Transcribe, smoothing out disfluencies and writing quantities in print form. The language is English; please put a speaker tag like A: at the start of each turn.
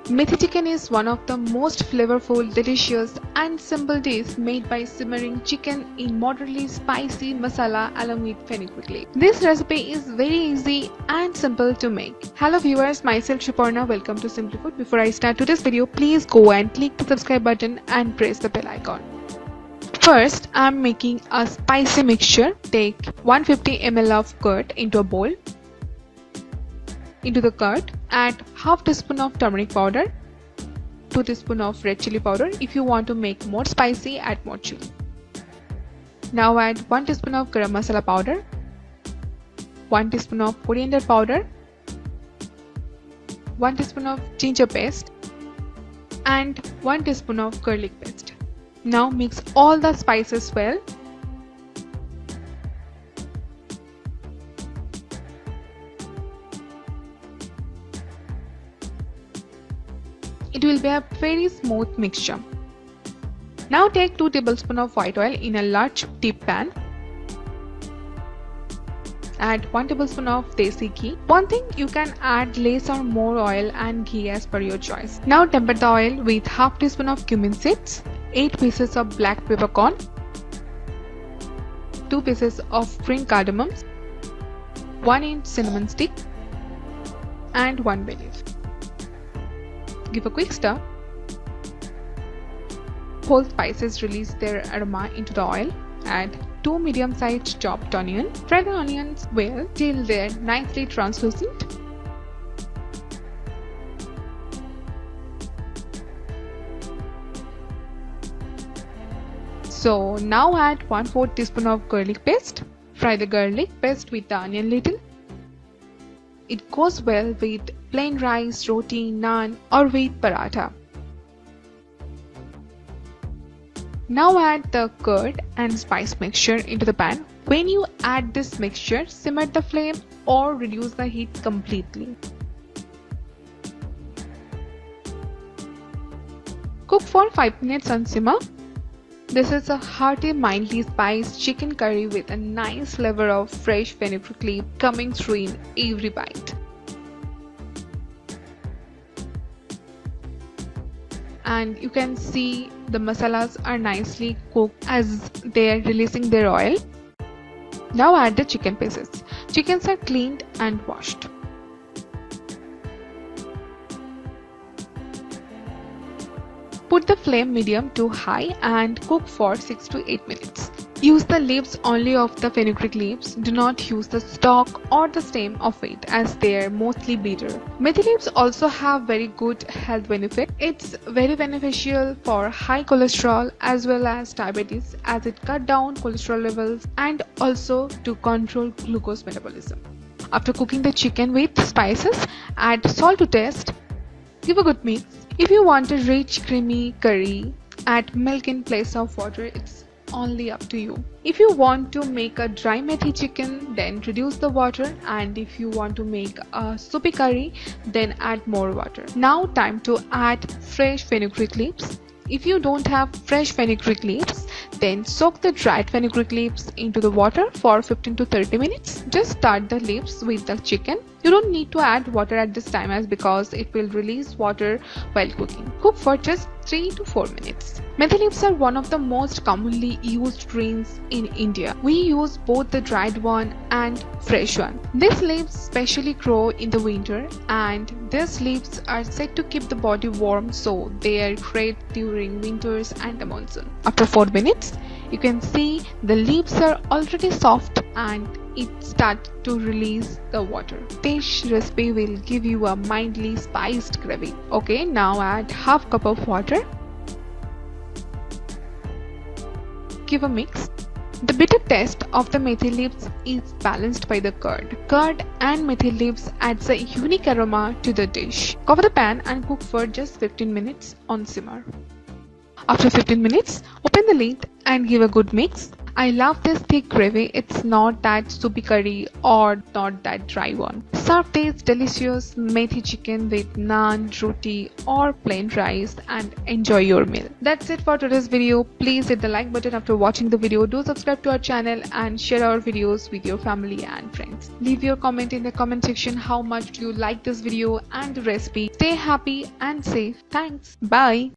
A: Methi chicken is one of the most flavorful, delicious and simple dishes made by simmering chicken in moderately spicy masala along with fenugreek leaf. This recipe is very easy and simple to make. Hello viewers, myself Shuparna. Welcome to Simply Food. Before I start today's video, please go and click the subscribe button and press the bell icon. First, I am making a spicy mixture. Take 150 ml of curd into a bowl. Into the curd, add half teaspoon of turmeric powder, 2 teaspoon of red chili powder. If you want to make more spicy, add more chili. Now add 1 teaspoon of garam masala powder, 1 teaspoon of coriander powder, 1 teaspoon of ginger paste and 1 teaspoon of garlic paste. Now mix all the spices well. It will be a very smooth mixture. Now take 2 tablespoons of white oil in a large deep pan. Add 1 tablespoon of desi ghee. One thing, you can add less or more oil and ghee as per your choice. Now temper the oil with half teaspoon of cumin seeds, 8 pieces of black peppercorn, 2 pieces of green cardamom, 1 inch cinnamon stick and 1 bay leaf. Give a quick stir. Whole spices release their aroma into the oil. Add 2 medium-sized chopped onions. Fry the onions well till they're nicely translucent. So now add 1/4 teaspoon of garlic paste. Fry the garlic paste with the onion little. It goes well with plain rice, roti, naan or with paratha. Now add the curd and spice mixture into the pan. When you add this mixture, simmer the flame or reduce the heat completely. Cook for 5 minutes on simmer. This is a hearty, mildly spiced chicken curry with a nice flavor of fresh fenugreek leaf coming through in every bite. And you can see the masalas are nicely cooked as they are releasing their oil. Now add the chicken pieces. Chickens are cleaned and washed. Put the flame medium to high and cook for 6 to 8 minutes. Use the leaves only of the fenugreek leaves. Do not use the stalk or the stem of it as they are mostly bitter. Methi leaves also have very good health benefit. It's very beneficial for high cholesterol as well as diabetes as it cut down cholesterol levels and also to control glucose metabolism. After cooking the chicken with spices, add salt to taste. Give a good mix. If you want a rich creamy curry, add milk in place of water. It's only up to you. If you want to make a dry methi chicken, then reduce the water, and if you want to make a soupy curry, then add more water. Now time to add fresh fenugreek leaves. If you don't have fresh fenugreek leaves, then soak the dried fenugreek leaves into the water for 15 to 30 minutes. Just start the leaves with the chicken. You don't need to add water at this time as because it will release water while cooking. Cook for just 3 to 4 minutes. Methi leaves are one of the most commonly used greens in India. We use both the dried one and fresh one. These leaves specially grow in the winter and these leaves are said to keep the body warm, so they are great during winters and the monsoon. After 4 minutes, you can see the leaves are already soft and it starts to release the water. This recipe will give you a mildly spiced gravy. Okay, now add half cup of water. Give a mix. The bitter taste of the methi leaves is balanced by the curd. Curd and methi leaves adds a unique aroma to the dish. Cover the pan and cook for just 15 minutes on simmer. After 15 minutes, open the lid and give a good mix. I love this thick gravy. It's not that soupy curry or not that dry one. Serve this delicious methi chicken with naan, roti or plain rice and enjoy your meal. That's it for today's video. Please hit the like button after watching the video. Do subscribe to our channel and share our videos with your family and friends. Leave your comment in the comment section how much you like this video and the recipe. Stay happy and safe. Thanks. Bye.